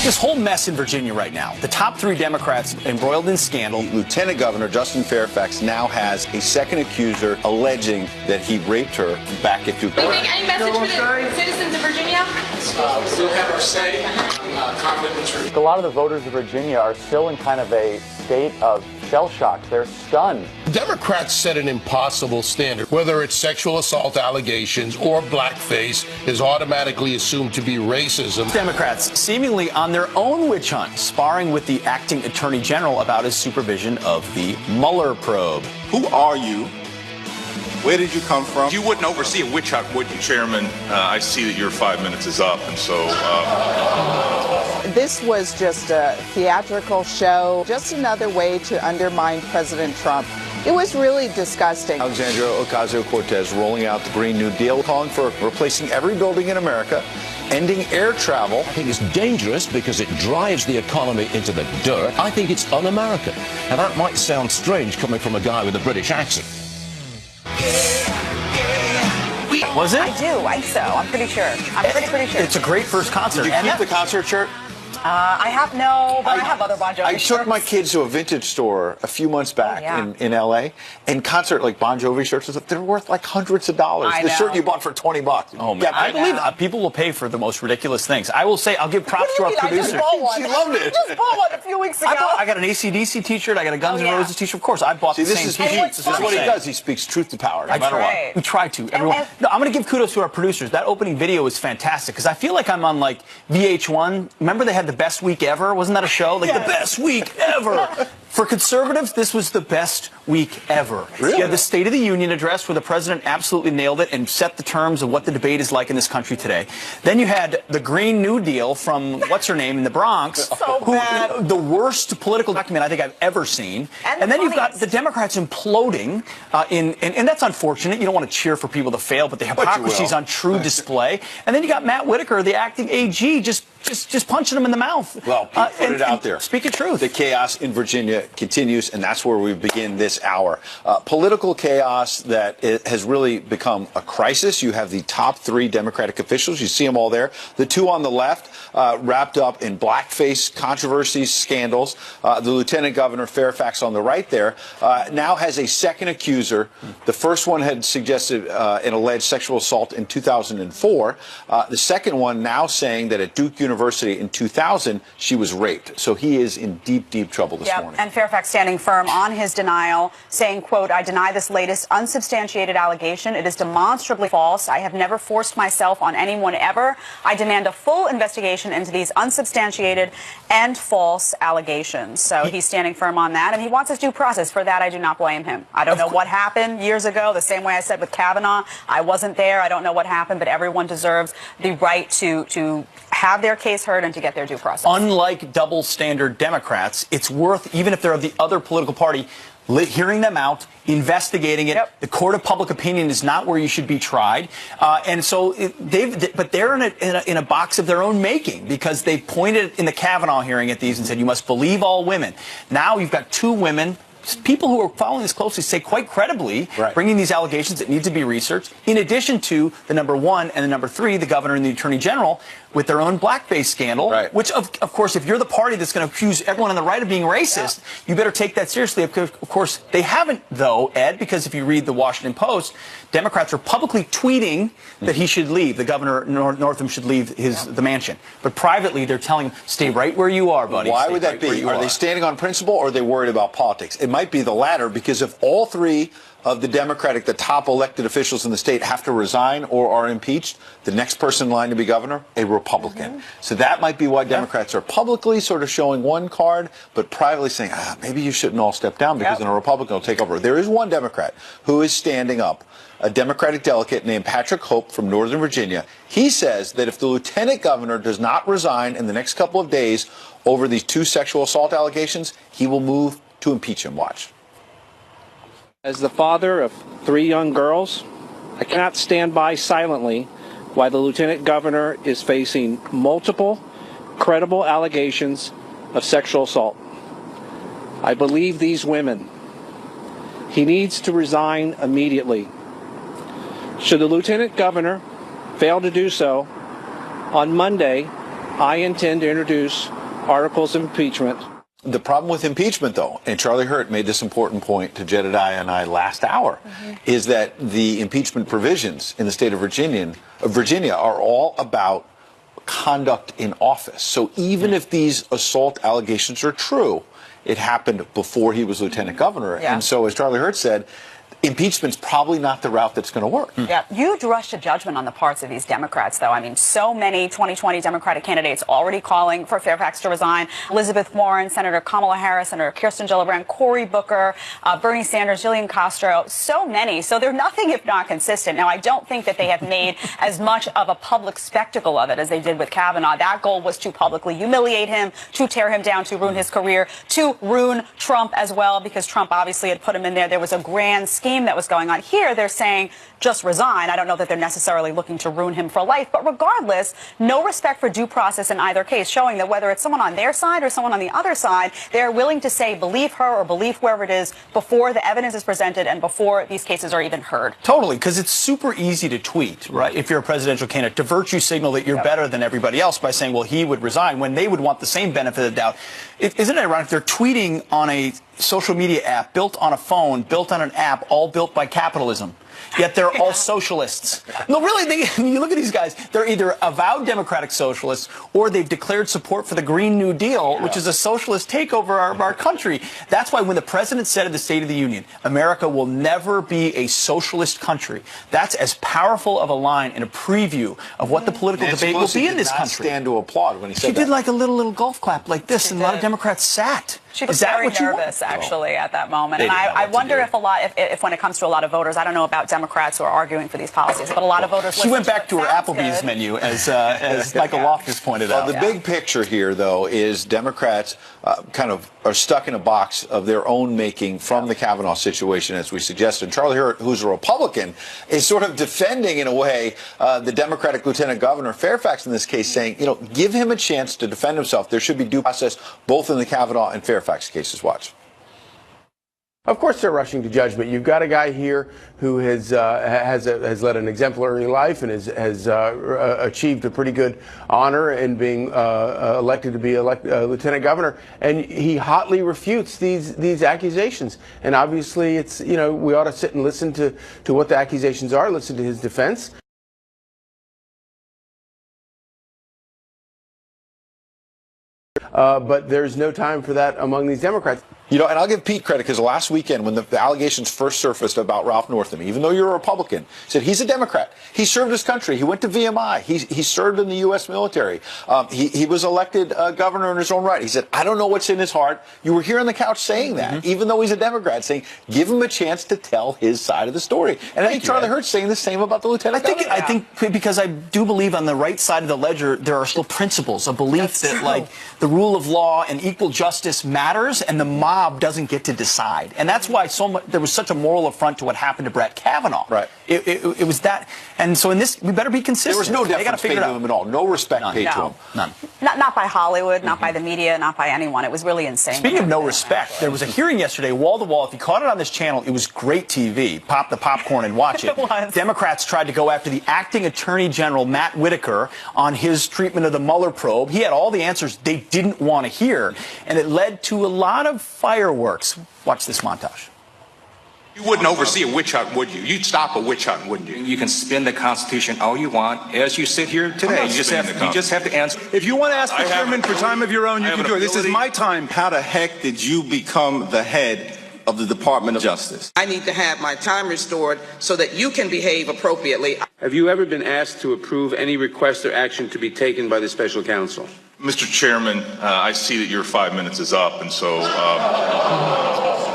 this whole mess in Virginia right now. The top three Democrats embroiled in scandal. Lieutenant Governor Justin Fairfax now has a second accuser alleging that he raped her back at Duke. Any message for the citizens of Virginia? We'll have our say confident in truth. A lot of the voters of Virginia are still in kind of a state of shell shock. They're stunned. Democrats set an impossible standard. Whether it's sexual assault allegations or blackface is automatically assumed to be racism. Democrats seemingly on their own witch hunt, sparring with the acting attorney general about his supervision of the Mueller probe. Who are you? Where did you come from? You wouldn't oversee a witch hunt, would you, Chairman? I see that your 5 minutes is up, and so... This was just a theatrical show, just another way to undermine President Trump. It was really disgusting. Alexandria Ocasio-Cortez rolling out the Green New Deal, calling for replacing every building in America, ending air travel. I think it's dangerous because it drives the economy into the dirt. I think it's un-American. And that might sound strange coming from a guy with a British accent. Was it? I do. I think so. I'm pretty sure. I'm pretty sure. It's a great first concert. Did you keep the concert shirt? I have no, but I have other Bon Jovi I took shirts. my kids to a vintage store a few months back in L.A. and concert like Bon Jovi shirts, they're worth like hundreds of dollars. I The know. shirt you bought for $20. Oh, man. I believe people will pay for the most ridiculous things. I will say, I'll give props to our producer. I just bought one. She loved it. I just bought one a few weeks ago. I got an AC/DC t-shirt. I got a Guns N' Roses t-shirt. Of course, I bought the same t-shirt. This is what he does. He speaks truth to power, no matter what. We try to. Everyone. No, I'm going to give kudos to our producers. That opening video is fantastic because I feel like I'm on like VH1. Remember they had the best week ever? Wasn't that a show? Like the best week ever. For conservatives, this was the best week ever. Really? You had the State of the Union address where the president absolutely nailed it and set the terms of what the debate is like in this country today. Then you had the Green New Deal from what's her name in the Bronx, the worst political document I think I've ever seen. And then you've got the Democrats imploding, and that's unfortunate. You don't want to cheer for people to fail, but the hypocrisy is on true display. And then you got Matt Whitaker, the acting AG, just punching them in the mouth. Well, put it out there. Speak of truth. The chaos in Virginia continues, and that's where we begin this hour. Political chaos that has really become a crisis. You have the top three Democratic officials. You see them all there. The two on the left wrapped up in blackface controversies, scandals. The Lieutenant Governor Fairfax on the right there now has a second accuser. The first one had suggested an alleged sexual assault in 2004. The second one now saying that at Duke University in 2000 she was raped. So he is in deep, deep trouble this morning. And Fairfax standing firm on his denial, saying, quote, "I deny this latest unsubstantiated allegation. It is demonstrably false. I have never forced myself on anyone ever. I demand a full investigation into these unsubstantiated and false allegations." So he's standing firm on that, and he wants his due process. For that, I do not blame him. I don't know what happened years ago, the same way I said with Kavanaugh. I wasn't there. I don't know what happened, but everyone deserves the right to have their case heard and to get their due process. Unlike double standard Democrats, it's worth, even if they're of the other political party, hearing them out, investigating it. The court of public opinion is not where you should be tried. And so but they're in a box of their own making because they pointed in the Kavanaugh hearing at these and said, you must believe all women. Now you've got two women. People who are following this closely say quite credibly, bringing these allegations that need to be researched, in addition to the number one and the number three, the governor and the attorney general, with their own blackface scandal, which, of course, if you're the party that's going to accuse everyone on the right of being racist, you better take that seriously. Of course, they haven't, though, Ed, because if you read the Washington Post, Democrats are publicly tweeting that he should leave, the governor Northam should leave the mansion. But privately, they're telling him, stay right where you are, buddy. Why would that be? Are they standing on principle or are they worried about politics? It might be the latter, because if all three of the Democratic, the top elected officials in the state have to resign or are impeached, the next person in line to be governor, a Republican. So that might be why Democrats are publicly sort of showing one card, but privately saying, maybe you shouldn't all step down because then a Republican will take over. There is one Democrat who is standing up, a Democratic delegate named Patrick Hope from Northern Virginia. He says that if the lieutenant governor does not resign in the next couple of days over these two sexual assault allegations, he will move to impeach him. Watch. As the father of three young girls, I cannot stand by silently while the lieutenant governor is facing multiple credible allegations of sexual assault. I believe these women. He needs to resign immediately. Should the lieutenant governor fail to do so, on Monday, I intend to introduce articles of impeachment. The problem with impeachment, though, and Charlie Hurt made this important point to Jedediah and I last hour, is that the impeachment provisions in the state of Virginia are all about conduct in office. So even if these assault allegations are true, it happened before he was lieutenant governor. And so, as Charlie Hurt said, impeachment's probably not the route that's going to work. Yeah, huge rush to judgment on the parts of these Democrats, though. I mean, so many 2020 Democratic candidates already calling for Fairfax to resign. Elizabeth Warren, Senator Kamala Harris, Senator Kirsten Gillibrand, Cory Booker, Bernie Sanders, Jillian Castro, so many. So they're nothing if not consistent. Now, I don't think that they have made as much of a public spectacle of it as they did with Kavanaugh. That goal was to publicly humiliate him, to tear him down, to ruin his career, to ruin Trump as well, because Trump obviously had put him in there. There was a grand scheme that was going on. Here, they're saying just resign. I don't know that they're necessarily looking to ruin him for life, but regardless, no respect for due process in either case, showing that whether it's someone on their side or someone on the other side, they're willing to say believe her or believe whoever it is before the evidence is presented and before these cases are even heard. Totally, because it's super easy to tweet, right, if you're a presidential candidate, to virtue signal that you're better than everybody else by saying, well, he would resign, when they would want the same benefit of the doubt. Isn't it ironic? They're tweeting on a social media app built on a phone, built on an app, all built by capitalism. Yet they're all socialists. No, really, you look at these guys, they're either avowed democratic socialists or they've declared support for the Green New Deal, which is a socialist takeover of our country. That's why when the president said at the State of the Union, America will never be a socialist country, that's as powerful of a line and a preview of what the political debate will be in this country. Stand to applaud when he said She that. did like a little golf clap like this, and a lot of Democrats sat. She was very nervous, actually, at that moment. And I wonder if when it comes to a lot of voters, I don't know about Democrats who are arguing for these policies, but a lot of voters. She went back to her Applebee's menu, as Michael Loftus pointed out. The big picture here, though, is Democrats kind of are stuck in a box of their own making from the Kavanaugh situation, as we suggested. And Charlie Hurt, who's a Republican, is sort of defending, in a way, the Democratic Lieutenant Governor Fairfax in this case, saying, you know, give him a chance to defend himself. There should be due process both in the Kavanaugh and Fairfax cases. Watch. Of course they're rushing to judgment. You've got a guy here who has led an exemplary life and has achieved a pretty good honor in being elected to be lieutenant governor, and he hotly refutes these accusations. And obviously, it's, you know, we ought to sit and listen to what the accusations are, listen to his defense. But there's no time for that among these Democrats. You know, and I'll give Pete credit, because last weekend when the allegations first surfaced about Ralph Northam, even though you're a Republican, said he's a Democrat. He served his country. He went to VMI. He served in the U.S. military. He was elected governor in his own right. He said, I don't know what's in his heart. You were here on the couch saying that, even though he's a Democrat, saying give him a chance to tell his side of the story. And I think Charlie Hurt's saying the same about the lieutenant governor. I think because I do believe on the right side of the ledger, there are still principles, a belief that like the rule of law and equal justice matters, and the mob doesn't get to decide. And that's why there was such a moral affront to what happened to Brett Kavanaugh. Right. It was that. And so in this, we better be consistent. There was no deference paid to him at all. No respect paid to him. None. Not by Hollywood, not by the media, not by anyone. It was really insane. Speaking of no respect, there was a hearing yesterday, wall to wall. If you caught it on this channel, it was great TV. Pop the popcorn and watch it. Democrats tried to go after the acting Attorney General, Matt Whitaker, on his treatment of the Mueller probe. He had all the answers they didn't want to hear, and it led to a lot of fireworks. Watch this montage. You wouldn't oversee a witch hunt, would you? You'd stop a witch hunt, wouldn't you? You can spin the Constitution all you want. As you sit here today, you just have to answer. If you want to ask the chairman for time of your own, you can do it. This is my time. How the heck did you become the head of the Department of Justice? I need to have my time restored so that you can behave appropriately. Have you ever been asked to approve any request or action to be taken by the special counsel? Mr. Chairman, I see that your 5 minutes is up, and so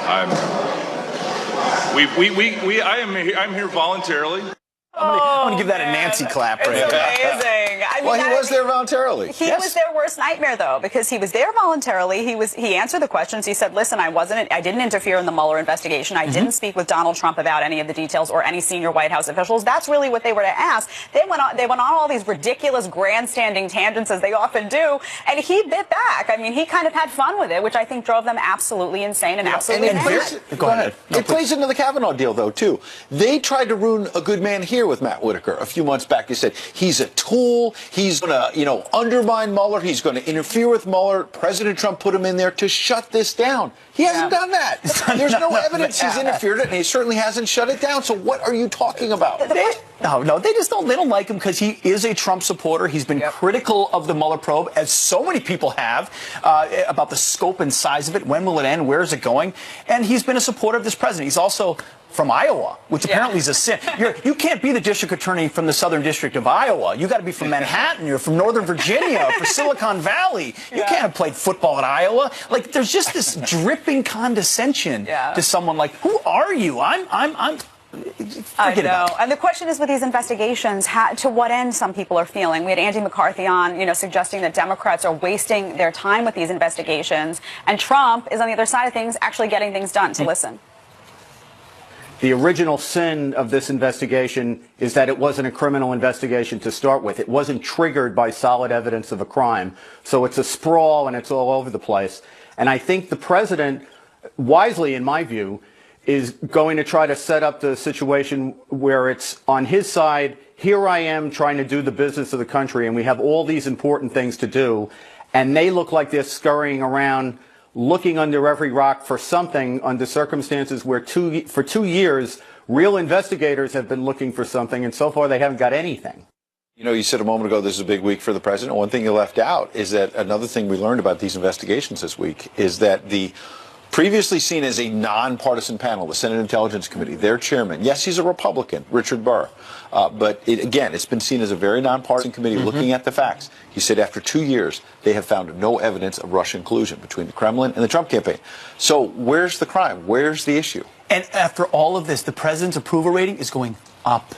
I'm here voluntarily. I'm going to give that a Nancy clap right there. Amazing. I mean, well, he was there voluntarily. He was their worst nightmare, though, because he was there voluntarily. He answered the questions. He said, listen, I didn't interfere in the Mueller investigation. I didn't speak with Donald Trump about any of the details or any senior White House officials. That's really what they were to ask. They went on all these ridiculous grandstanding tangents, as they often do, and he bit back. I mean, he kind of had fun with it, which I think drove them absolutely insane and absolutely mad. Go ahead. It plays into the Kavanaugh deal, though, too. They tried to ruin a good man here with Matt Whitaker a few months back. He said he's a tool, He's going to, undermine Mueller. He's going to interfere with Mueller. President Trump put him in there to shut this down. He hasn't done that. There's no evidence he's interfered in it, and he certainly hasn't shut it down. So what are you talking about? No, they don't like him because he is a Trump supporter. He's been critical of the Mueller probe, as so many people have, about the scope and size of it. When will it end? Where is it going? And he's been a supporter of this president. He's also from Iowa, which apparently is a sin. You can't be the district attorney from the Southern District of Iowa. You got to be from Manhattan. You're from Northern Virginia, from Silicon Valley. You can't have played football at Iowa. Like, there's just this dripping condescension to someone like, who are you? I know. And the question is, with these investigations, to what end some people are feeling. We had Andy McCarthy on, suggesting that Democrats are wasting their time with these investigations, and Trump is on the other side of things, actually getting things done. To listen. The original sin of this investigation is that it wasn't a criminal investigation to start with. It wasn't triggered by solid evidence of a crime. So it's a sprawl and it's all over the place. And I think the president, wisely in my view, is going to try to set up the situation where it's on his side. Here I am trying to do the business of the country, and we have all these important things to do, and they look like they're scurrying around looking under every rock for something under circumstances where for 2 years, real investigators have been looking for something, and so far they haven't got anything. You said a moment ago this is a big week for the president. One thing you left out is that another thing we learned about these investigations this week is that the previously seen as a nonpartisan panel, the Senate Intelligence Committee, their chairman, yes, he's a Republican, Richard Burr, but it's been seen as a very nonpartisan committee looking at the facts. He said after 2 years, they have found no evidence of Russian collusion between the Kremlin and the Trump campaign. So where's the crime? Where's the issue? And after all of this, the president's approval rating is going up.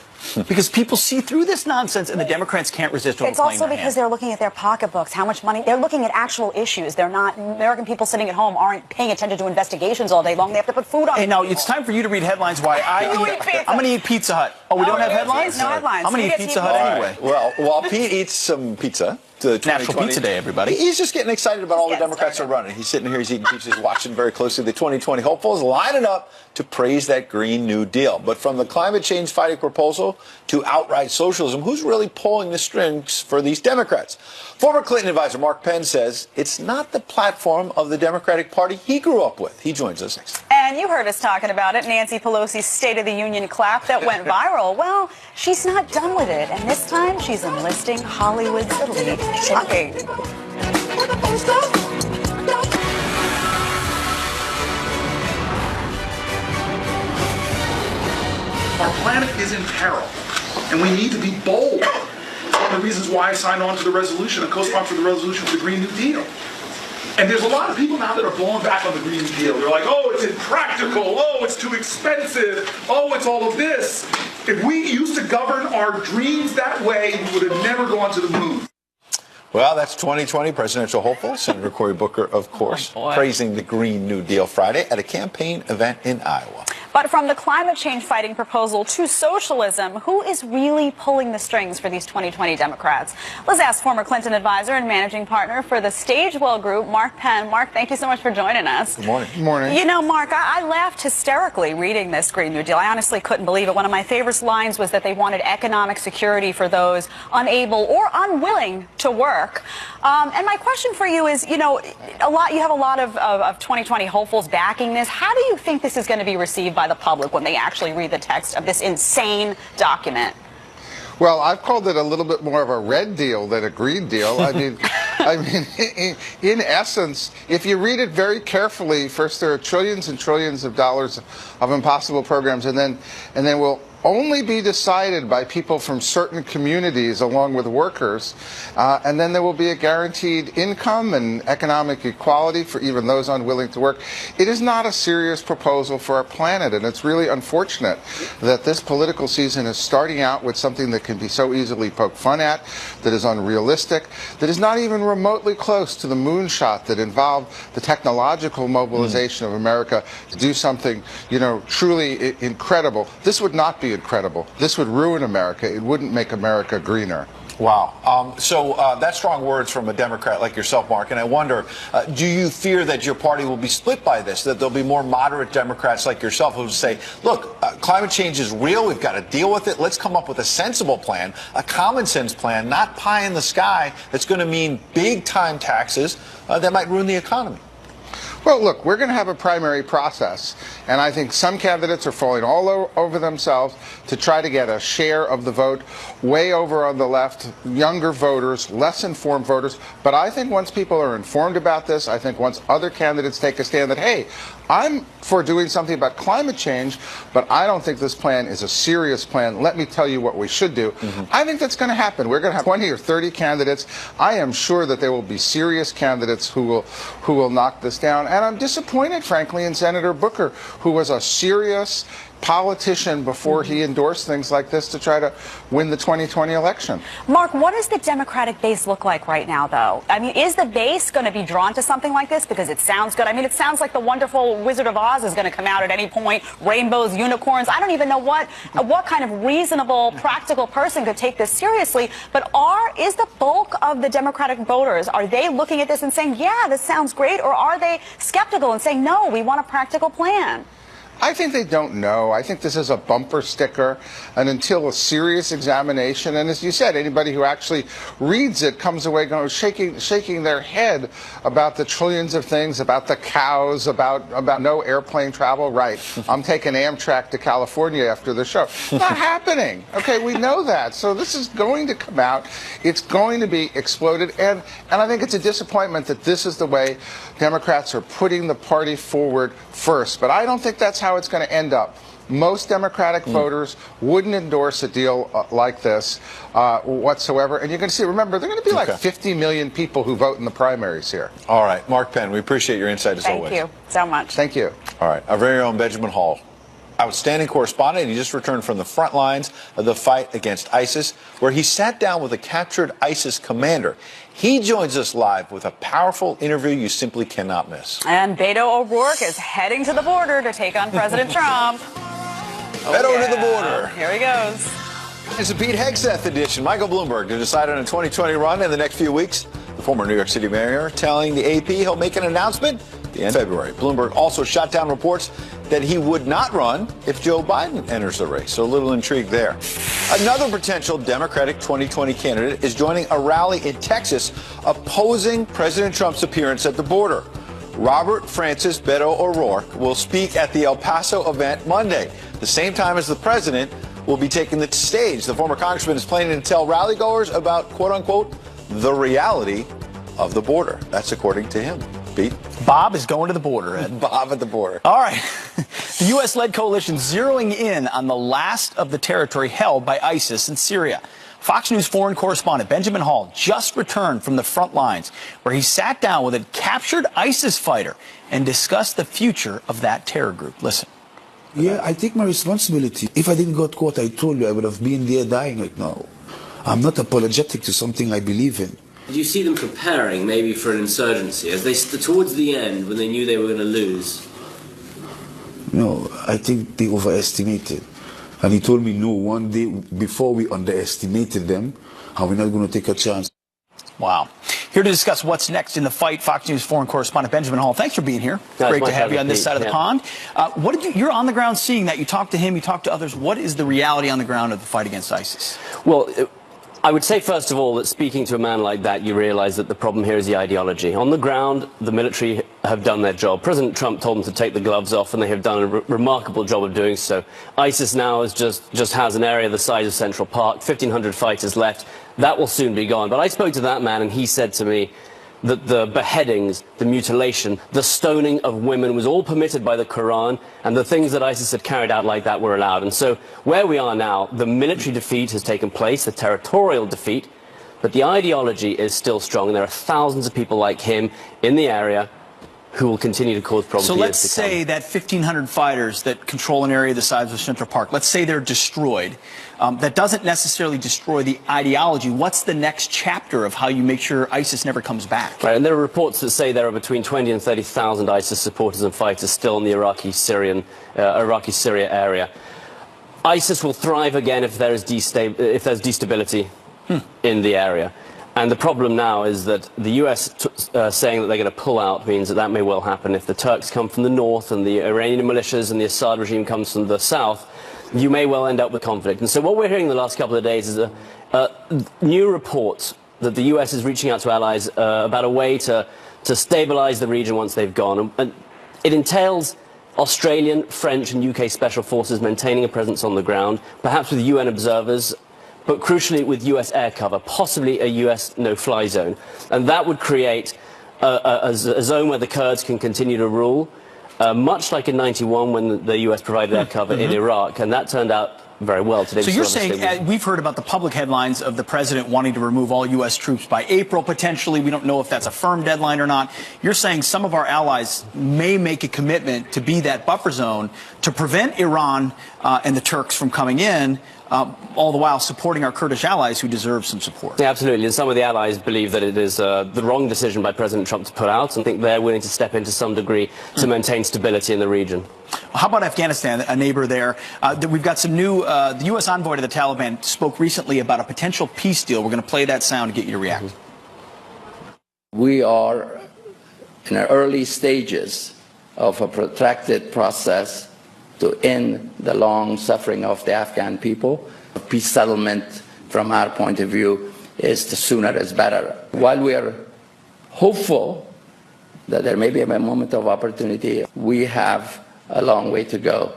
Because people see through this nonsense, and the Democrats can't resist overplaying It's also their because hand. they're looking at their pocketbooks, how much money. They're looking at actual issues. They're not, American people sitting at home aren't paying attention to investigations all day long. They have to put food on. Hey, now it's time for you to read headlines while I'm going to eat Pizza Hut. Oh, we don't have headlines? No headlines. I'm going to eat Pizza Hut anyway. Well, while Pete eats some pizza, National Pizza Day, everybody. He's just getting excited about all the Democrats are running. He's sitting here, he's eating pizza, he's watching very closely the 2020 hopefuls, lining up to praise that Green New Deal. But from the climate change fighting proposal to outright socialism, who's really pulling the strings for these Democrats? Former Clinton advisor Mark Penn says it's not the platform of the Democratic Party he grew up with. He joins us next. And you heard us talking about it, Nancy Pelosi's State of the Union clap that went viral. Well, she's not done with it, and this time she's enlisting Hollywood's elite. Shocking. Our planet is in peril, and we need to be bold. One of the reasons why I signed on to the resolution and co-sponsored the resolution for the Green New Deal. And there's a lot of people now that are blowing back on the Green New Deal. They're like, oh, it's impractical. Oh, it's too expensive. Oh, it's all of this. If we used to govern our dreams that way, we would have never gone to the moon. Well, that's 2020 presidential hopeful. Senator Cory Booker, of course, praising the Green New Deal Friday at a campaign event in Iowa. But from the climate change fighting proposal to socialism, who is really pulling the strings for these 2020 Democrats? Let's ask former Clinton advisor and managing partner for the Stagewell Group, Mark Penn. Mark, thank you so much for joining us. Good morning. Good morning. You know, Mark, I laughed hysterically reading this Green New Deal. I honestly couldn't believe it. One of my favorite lines was that they wanted economic security for those unable or unwilling to work. And my question for you is, you have a lot of 2020 hopefuls backing this. How do you think this is going to be received by the public when they actually read the text of this insane document? Well, I've called it a little bit more of a red deal than a green deal. I mean, in essence, if you read it very carefully, first there are trillions and trillions of dollars of impossible programs, and then we'll only be decided by people from certain communities along with workers, and then there will be a guaranteed income and economic equality for even those unwilling to work. It is not a serious proposal for our planet, and it's really unfortunate that this political season is starting out with something that can be so easily poked fun at, that is unrealistic, that is not even remotely close to the moonshot that involved the technological mobilization of America to do something, truly incredible. This would not be incredible. This would ruin America. It wouldn't make America greener. Wow. So that's strong words from a Democrat like yourself, Mark. And I wonder, do you fear that your party will be split by this, that there'll be more moderate Democrats like yourself who will say, look, climate change is real. We've got to deal with it. Let's come up with a sensible plan, a common sense plan, not pie in the sky that's going to mean big time taxes that might ruin the economy. Well, look, we're going to have a primary process, and I think some candidates are falling all over themselves to try to get a share of the vote way over on the left, younger voters, less informed voters. But I think once people are informed about this, I think once other candidates take a stand that, hey, I'm for doing something about climate change, but I don't think this plan is a serious plan. Let me tell you what we should do. I think that's going to happen. We're going to have 20 or 30 candidates. I am sure that there will be serious candidates who will knock this down. And I'm disappointed, frankly, in Senator Booker, who was a serious politician before he endorsed things like this to try to win the 2020 election. Mark, what does the Democratic base look like right now, though? I mean, is the base going to be drawn to something like this because it sounds good? I mean, it sounds like the wonderful Wizard of Oz is going to come out at any point, rainbows, unicorns. I don't even know what kind of reasonable, practical person could take this seriously. But is the bulk of the Democratic voters, are they looking at this and saying, yeah, this sounds great, or are they skeptical and saying, no, we want a practical plan? I think they don't know. I think this is a bumper sticker, and until a serious examination, and as you said, anybody who actually reads it comes away going shaking their head about the trillions of things, about the cows, about no airplane travel. Right, I'm taking Amtrak to California after the show. Not happening. Okay, we know that. So this is going to come out. It's going to be exploded, and I think it's a disappointment that this is the way Democrats are putting the party forward first. But I don't think that's how it's going to end up. Most Democratic voters wouldn't endorse a deal like this whatsoever. And you're going to see, remember, there are going to be like 50 million people who vote in the primaries here. All right. Mark Penn, we appreciate your insight as always. Thank you so much. Thank you. All right. Our very own Benjamin Hall, outstanding correspondent. He just returned from the front lines of the fight against ISIS, where he sat down with a captured ISIS commander. He joins us live with a powerful interview you simply cannot miss. And Beto O'Rourke is heading to the border to take on President Trump. Beto to the border. Here he goes. It's a Pete Hegseth edition. Michael Bloomberg to decide on a 2020 run in the next few weeks. The former New York City mayor telling the AP he'll make an announcement at the end of February. Bloomberg also shot down reports that he would not run if Joe Biden enters the race. So a little intrigue there. Another potential Democratic 2020 candidate is joining a rally in Texas opposing President Trump's appearance at the border. Robert Francis Beto O'Rourke will speak at the El Paso event Monday, the same time as the president will be taking the stage. The former congressman is planning to tell rallygoers about, quote unquote, the reality of the border. That's according to him. Pete? Bob is going to the border, Ed. Bob at the border. All right. The U.S.-led coalition zeroing in on the last of the territory held by ISIS in Syria. Fox News foreign correspondent Benjamin Hall just returned from the front lines, where he sat down with a captured ISIS fighter and discussed the future of that terror group. Listen. Yeah, I take my responsibility. If I didn't got caught, I told you I would have been there dying right now. I'm not apologetic to something I believe in. Do you see them preparing maybe for an insurgency as they towards the end when they knew they were going to lose? No, I think they overestimated. And he told me, no, one day before we underestimated them, and we're not going to take a chance. Wow. Here to discuss what's next in the fight, Fox News foreign correspondent Benjamin Hall. Thanks for being here. Great to have you on this side of the pond. You're on the ground seeing that. You talk to him, you talk to others. What is the reality on the ground of the fight against ISIS? Well, I would say, first of all, that speaking to a man like that, you realize that the problem here is the ideology. On the ground, the military have done their job. President Trump told them to take the gloves off, and they have done a remarkable job of doing so. ISIS now is just has an area the size of Central Park, 1,500 fighters left. That will soon be gone. But I spoke to that man, and he said to me that the beheadings, the mutilation, the stoning of women was all permitted by the Quran, and the things that ISIS had carried out like that were allowed. And so where we are now, the military defeat has taken place, the territorial defeat, but the ideology is still strong, and there are thousands of people like him in the area who will continue to cause problems. So let's say that 1,500 fighters that control an area the size of Central Park, let's say they're destroyed. That doesn't necessarily destroy the ideology. What's the next chapter of how you make sure ISIS never comes back? Right, and there are reports that say there are between 20 and 30,000 ISIS supporters and fighters still in the Iraqi-Syria area. ISIS will thrive again if there's destability. in the area. And the problem now is that the US saying that they're going to pull out means that that may well happen. If the Turks come from the north and the Iranian militias and the Assad regime comes from the south, you may well end up with conflict. And so what we're hearing the last couple of days is new reports that the US is reaching out to allies about a way to stabilize the region once they've gone. And it entails Australian, French and UK special forces maintaining a presence on the ground, perhaps with UN observers, but crucially with US air cover, possibly a US no-fly zone. And that would create a zone where the Kurds can continue to rule, much like in '91 when the US provided air cover in Iraq, and that turned out very well. Today, so you're saying, we've heard about the public headlines of the president wanting to remove all U.S. troops by April, potentially. We don't know if that's a firm deadline or not. You're saying some of our allies may make a commitment to be that buffer zone to prevent Iran and the Turks from coming in, all the while supporting our Kurdish allies who deserve some support. Yeah, absolutely. And some of the allies believe that it is the wrong decision by President Trump to put out, and think they're willing to step in to some degree to maintain stability in the region. How about Afghanistan, a neighbor there? We've got some new, the U.S. envoy to the Taliban spoke recently about a potential peace deal. We're going to play that sound to get you to react. We are in the early stages of a protracted process to end the long suffering of the Afghan people. A peace settlement, from our point of view, is the sooner is better. While we are hopeful that there may be a moment of opportunity, we have a long way to go.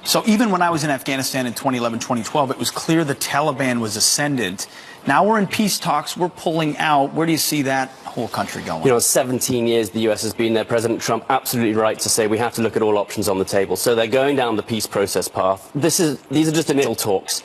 So even when I was in Afghanistan in 2011, 2012, it was clear the Taliban was ascendant. Now we're in peace talks, we're pulling out. Where do you see that whole country going? You know, 17 years the US has been there. President Trump absolutely right to say we have to look at all options on the table. So they're going down the peace process path. These are just initial talks.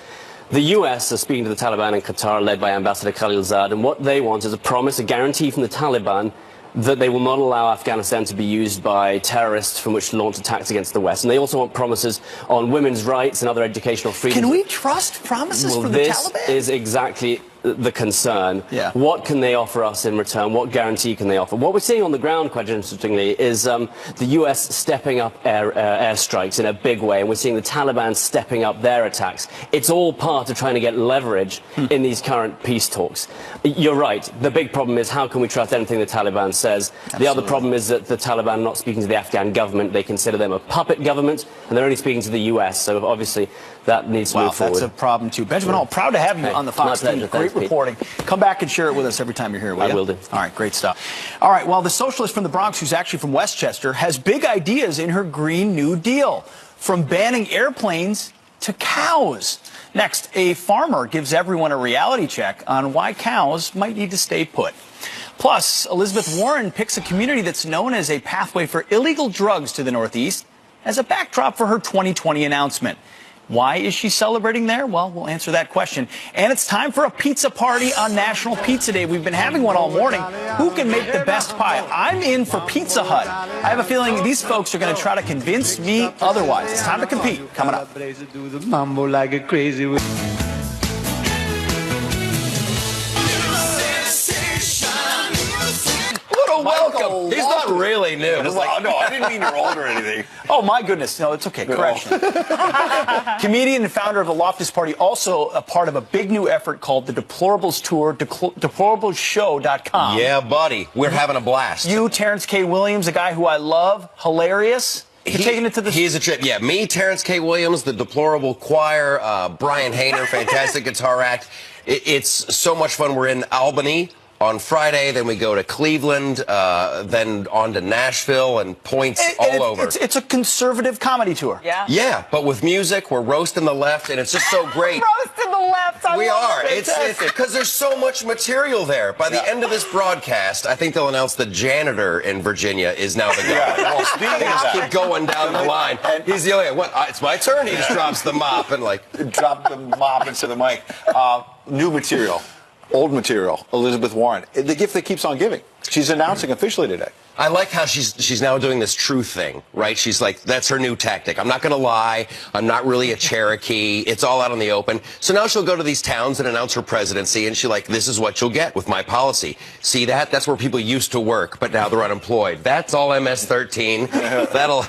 The US are speaking to the Taliban in Qatar, led by Ambassador Khalilzad, and what they want is a promise, a guarantee from the Taliban that they will not allow Afghanistan to be used by terrorists from which to launch attacks against the West. And they also want promises on women's rights and other educational freedoms. Can we trust promises from the Taliban? This is exactly the concern. Yeah. What can they offer us in return? What guarantee can they offer? What we're seeing on the ground, quite interestingly, is the US stepping up airstrikes in a big way, and we're seeing the Taliban stepping up their attacks. It's all part of trying to get leverage in these current peace talks. You're right. The big problem is how can we trust anything the Taliban says? Absolutely. The other problem is that the Taliban are not speaking to the Afghan government. They consider them a puppet government, and they're only speaking to the US. So obviously that needs to move forward. That's a problem too. Benjamin Hall, proud to have you on the Fox team. Great reporting. Come back and share it with us every time you're here, will you? I will do. All right, great stuff. All right, well, the socialist from the Bronx, who's actually from Westchester, has big ideas in her Green New Deal, from banning airplanes to cows. Next, a farmer gives everyone a reality check on why cows might need to stay put. Plus, Elizabeth Warren picks a community that's known as a pathway for illegal drugs to the Northeast as a backdrop for her 2020 announcement. Why is she celebrating there? Well, we'll answer that question. And it's time for a pizza party on National Pizza Day. We've been having one all morning. Who can make the best pie? I'm in for Pizza Hut. I have a feeling these folks are going to try to convince me otherwise. It's time to compete. Coming up. Mambo like a crazy. Welcome. He's not really new. Well, no, I didn't mean you're old or anything. Oh, my goodness. No, it's okay. Correction. Comedian and founder of the Loftus Party, also a part of a big new effort called the Deplorables Tour, deplorablesshow.com. Yeah, buddy. We're having a blast. You, Terrence K. Williams, a guy who I love, hilarious. You're taking it to the... He's a trip. Yeah, me, Terrence K. Williams, the Deplorable Choir, Brian Hayner, fantastic guitar act. It's so much fun. We're in Albany on Friday, then we go to Cleveland, then on to Nashville, and points all over. It's a conservative comedy tour. Yeah. Yeah, but with music, we're roasting the left, and it's just so great. Roasting the left. We are. It's because there's so much material there. By the end of this broadcast, I think they'll announce the janitor in Virginia is now the guy. Well, speaking of that, keep going down the line. He's the only one. It's my turn. He just drops the mop and drop the mop into the mic. New material. Old material, Elizabeth Warren, the gift that keeps on giving. She's announcing officially today. I like how she's now doing this truth thing, right? She's like, that's her new tactic. I'm not going to lie. I'm not really a Cherokee. It's all out in the open. So now she'll go to these towns and announce her presidency, and she's like, this is what you'll get with my policy. See that? That's where people used to work, but now they're unemployed. That's all MS-13. That'll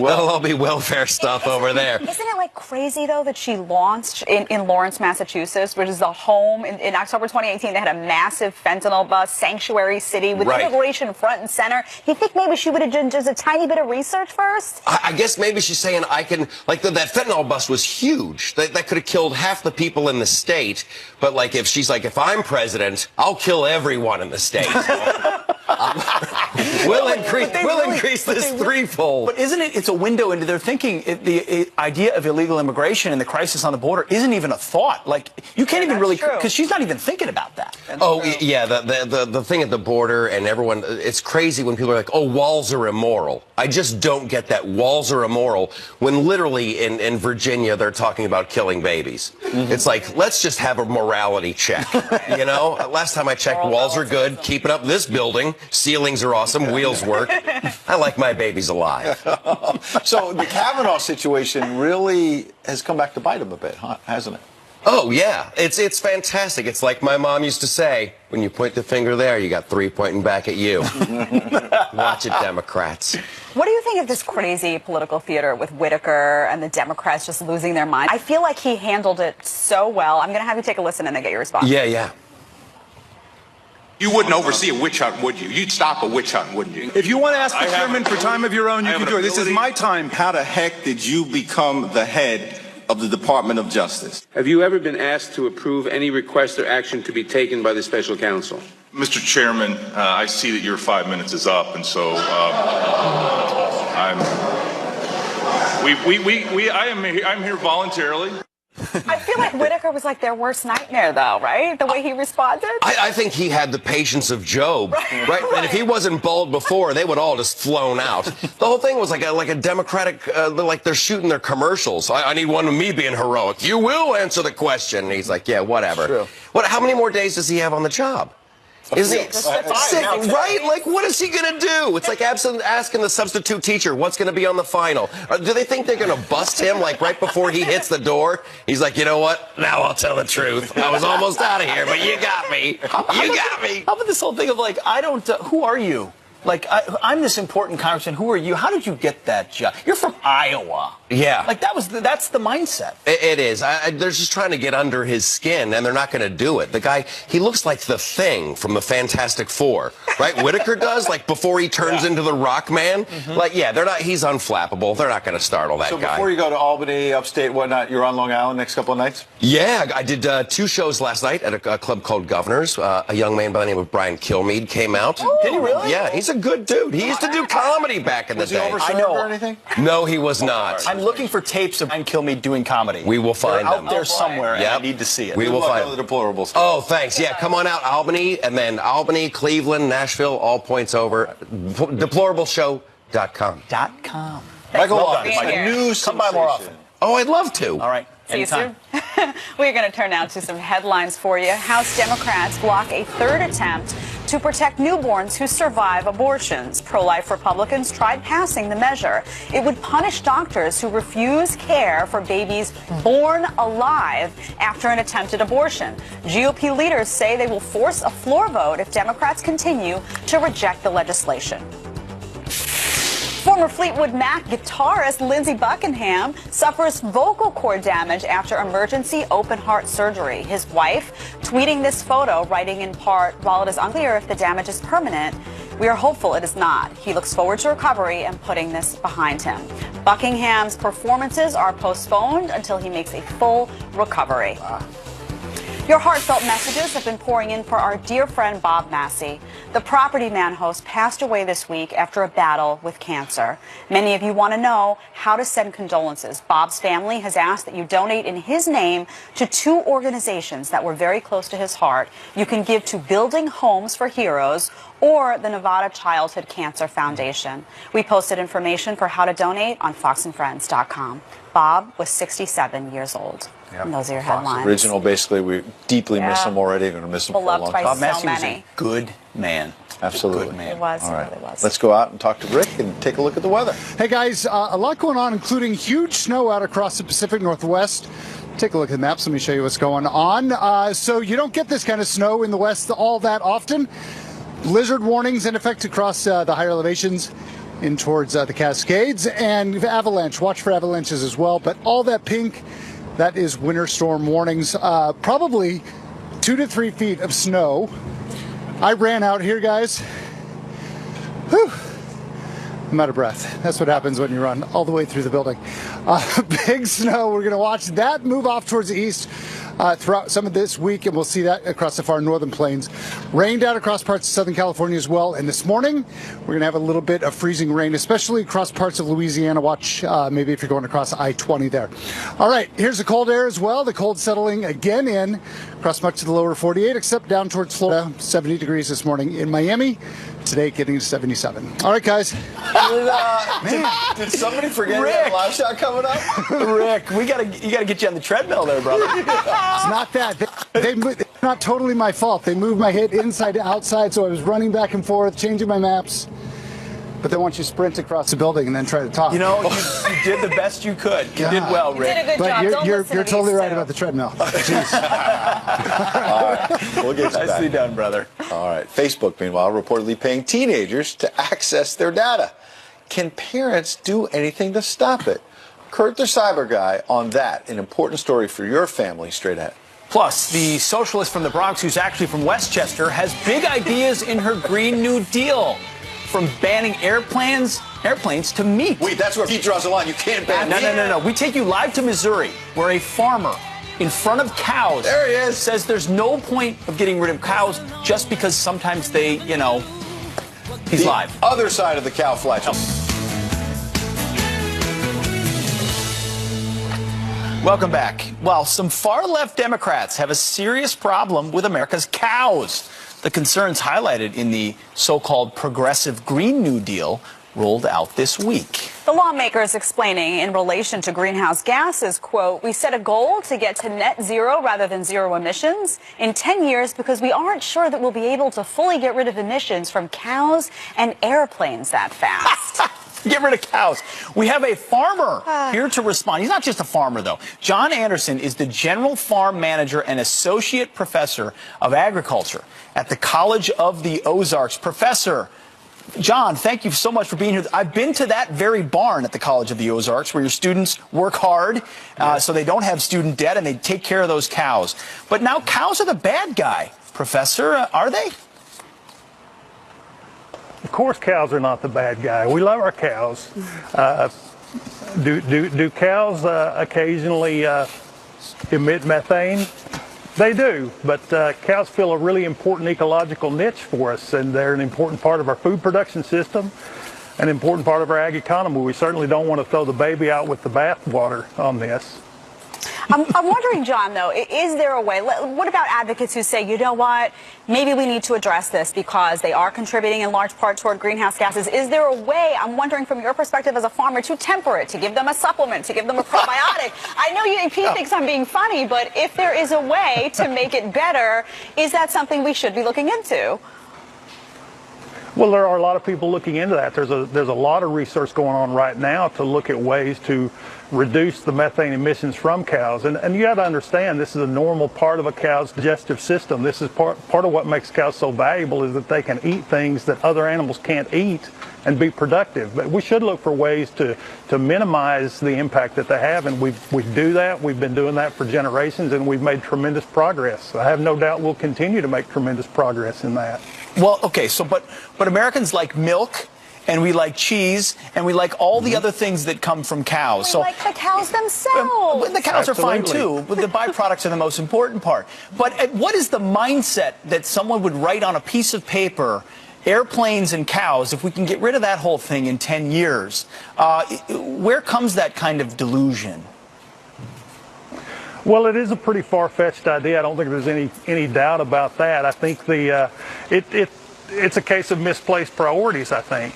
That'll all be welfare stuff over there. Isn't it like crazy though that she launched in Lawrence, Massachusetts, which is a home in October 2018? They had a massive fentanyl bust, sanctuary city with immigration front and center. You think maybe she would have done just a tiny bit of research first? I guess maybe she's saying I can, like that fentanyl bust was huge. That could have killed half the people in the state. But like if she's like, if I'm president, I'll kill everyone in the state. We'll increase this threefold. But isn't it? It's a window into their thinking. The idea of illegal immigration and the crisis on the border isn't even a thought. Like you can't even really, because she's not even thinking about that. Yeah, the thing at the border and everyone. It's crazy when people are like, "Oh, walls are immoral." I just don't get that walls are immoral when literally in Virginia they're talking about killing babies. It's like let's just have a morality check. You know, last time I checked, walls are good. Keep it up. This building, ceilings are awesome. Wheels work. I like my babies alive. So the Kavanaugh situation really has come back to bite him a bit, hasn't it? Oh, yeah. It's fantastic. It's like my mom used to say, when you point the finger there, you got three pointing back at you. Watch it, Democrats. What do you think of this crazy political theater with Whitaker and the Democrats just losing their mind? I feel like he handled it so well. I'm going to have you take a listen and then get your response. Yeah. You wouldn't oversee a witch hunt, would you? You'd stop a witch hunt, wouldn't you? If you want to ask the chairman for time of your own, you can do it. This is my time. How the heck did you become the head of the Department of Justice? Have you ever been asked to approve any request or action to be taken by the special counsel? Mr. Chairman, I see that your 5 minutes is up, and so I'm here voluntarily. I feel like Whitaker was like their worst nightmare, though, right? The way he responded. I think he had the patience of Job, right? And if he wasn't bald before, they would all just flown out. The whole thing was like a Democratic, like they're shooting their commercials. I need one of me being heroic. You will answer the question. And he's like, yeah, whatever. True. How many more days does he have on the job? Is he sick, right? Like, what is he going to do? It's like asking the substitute teacher what's going to be on the final. Do they think they're going to bust him, like, right before he hits the door? He's like, you know what? Now I'll tell the truth. I was almost out of here, but you got me. You got me. How about this whole thing of, like, who are you? Like, I'm this important congressman. Who are you? How did you get that job? You're from Iowa. Yeah. Like, that's the mindset. It is. They're just trying to get under his skin, and they're not going to do it. The guy, he looks like the Thing from the Fantastic Four, right? Whitaker does, like, before he turns into the Rock Man. Like, yeah, they're not, he's unflappable. They're not going to startle that guy. So before you go to Albany, upstate, whatnot, you're on Long Island next couple of nights? Yeah, I did 2 shows last night at a club called Governors. A young man by the name of Brian Kilmeade came out. Did he really? Yeah, he's a good dude. He used to do comedy back in the day. Was he overserved or anything? No, he was not. I'm looking for tapes of Brian Kilmeade doing comedy. We will find They're them. out there somewhere, and I need to see it. We will find the deplorables. Oh, thanks. Yeah, come on out, Albany, and then Albany, Cleveland, Nashville, all points over. Deplorableshow.com. Michael Well Lawrence, done. my new Come by more often. Oh, I'd love to. All right. See you Anytime. soon. We're going to turn now to some headlines for you. House Democrats block a third attempt to protect newborns who survive abortions. Pro-life Republicans tried passing the measure. It would punish doctors who refuse care for babies born alive after an attempted abortion. GOP leaders say they will force a floor vote if Democrats continue to reject the legislation. Former Fleetwood Mac guitarist Lindsey Buckingham suffers vocal cord damage after emergency open heart surgery. His wife tweeting this photo, writing in part, while it is unclear if the damage is permanent, we are hopeful it is not. He looks forward to recovery and putting this behind him. Buckingham's performances are postponed until he makes a full recovery. Your heartfelt messages have been pouring in for our dear friend Bob Massey. The Property Man host passed away this week after a battle with cancer. Many of you want to know how to send condolences. Bob's family has asked that you donate in his name to 2 organizations that were very close to his heart. You can give to Building Homes for Heroes or the Nevada Childhood Cancer Foundation. We posted information for how to donate on foxandfriends.com. Bob was 67 years old. Yep. And those are your Fox headlines. Original, basically, we deeply miss him already. We're going to miss him Beloved for a long by time. so Bob Massey was many. a good man. Absolutely. Good man. It was. All It right. really was. Let's go out and talk to Rick and take a look at the weather. Hey guys, a lot going on, including huge snow out across the Pacific Northwest. Take a look at the maps. Let me show you what's going on. So you don't get this kind of snow in the West all that often. Blizzard warnings in effect across the higher elevations. in towards the Cascades, and avalanche. Watch for avalanches as well. But all that pink, that is winter storm warnings. Probably 2 to 3 feet of snow. I ran out here, guys. Whew. I'm out of breath. That's what happens when you run all the way through the building. Big snow. We're going to watch that move off towards the east throughout some of this week, and we'll see that across the far northern plains. Rained out across parts of Southern California as well. And this morning, we're going to have a little bit of freezing rain, especially across parts of Louisiana. Watch maybe if you're going across I-20 there. All right, here's the cold air as well. The cold settling again in across much of the lower 48, except down towards Florida. 70 degrees this morning in Miami. Today getting to 77. All right, guys. Did somebody forget that live shot coming up? Rick, you gotta get you on the treadmill there, brother. It's not that. It's not totally my fault. They moved my hit inside to outside, so I was running back and forth, changing my maps. But they want you to sprint across the building and then try to talk. You know, you did the best you could. You did well, Rick. You did a good job. But you're totally right about the treadmill. Jeez. All right, we'll get you back. Nicely done, brother. All right, Facebook, meanwhile, reportedly paying teenagers to access their data. Can parents do anything to stop it? Kurt, the cyber guy, on that, an important story for your family, straight ahead. Plus, the socialist from the Bronx, who's actually from Westchester, has big ideas in her Green New Deal. From banning airplanes to meat. Wait, that's where he draws the line. You can't ban meat. No. We take you live to Missouri, where a farmer in front of cows there he is. Says there's no point of getting rid of cows just because sometimes they, he's live. Other side of the cow flagellum. Welcome back. Well, some far-left Democrats have a serious problem with America's cows. The concerns highlighted in the so-called progressive Green New Deal rolled out this week. The lawmakers explaining in relation to greenhouse gases, quote, we set a goal to get to net zero rather than zero emissions in 10 years because we aren't sure that we'll be able to fully get rid of emissions from cows and airplanes that fast. Get rid of cows. We have a farmer here to respond. He's not just a farmer, though. John Anderson is the general farm manager and associate professor of agriculture at the College of the Ozarks. Professor John, thank you so much for being here. I've been to that very barn at the College of the Ozarks where your students work hard so they don't have student debt and they take care of those cows. But now cows are the bad guy. Professor, are they? Of course, cows are not the bad guy. We love our cows. Do cows occasionally emit methane? They do, but cows fill a really important ecological niche for us, and they're an important part of our food production system, an important part of our ag economy. We certainly don't want to throw the baby out with the bathwater on this. I'm wondering, John, though, is there a way? What about advocates who say, you know what, maybe we need to address this because they are contributing in large part toward greenhouse gases? Is there a way, I'm wondering from your perspective as a farmer, to temper it, to give them a supplement, to give them a probiotic? I know Pete thinks I'm being funny, but if there is a way to make it better, is that something we should be looking into? Well, there are a lot of people looking into that. There's a lot of research going on right now to look at ways to reduce the methane emissions from cows. And you got to understand, this is a normal part of a cow's digestive system. This is part of what makes cows so valuable, is that they can eat things that other animals can't eat and be productive. But we should look for ways to minimize the impact that they have, and we do that. We've been doing that for generations, and we've made tremendous progress. I have no doubt we'll continue to make tremendous progress in that. Well, okay, so but Americans like milk, and we like cheese, and we like all the other things that come from cows. We like the cows themselves. The cows Absolutely. are fine too, but the byproducts are the most important part. But what is the mindset that someone would write on a piece of paper? Airplanes and cows, if we can get rid of that whole thing in 10 years, where comes that kind of delusion? Well, it is a pretty far-fetched idea. I don't think there's any doubt about that. I think it's a case of misplaced priorities, I think.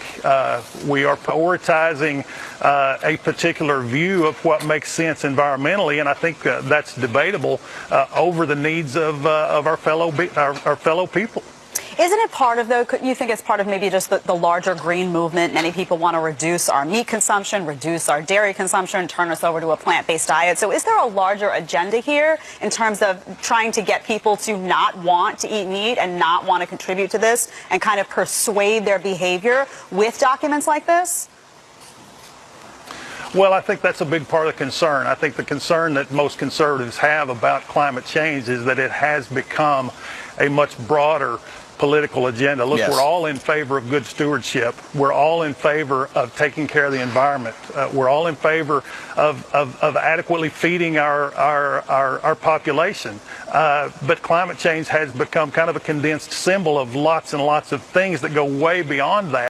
We are prioritizing a particular view of what makes sense environmentally, and I think that's debatable over the needs of our fellow people. Isn't it part of, though, you think it's part of maybe just the larger green movement? Many people want to reduce our meat consumption, reduce our dairy consumption, turn us over to a plant-based diet. So is there a larger agenda here in terms of trying to get people to not want to eat meat and not want to contribute to this and kind of persuade their behavior with documents like this? Well, I think that's a big part of the concern. I think the concern that most conservatives have about climate change is that it has become a much broader political agenda. Look, Yes. We're all in favor of good stewardship. We're all in favor of taking care of the environment. We're all in favor of adequately feeding our population. But climate change has become kind of a condensed symbol of lots and lots of things that go way beyond that.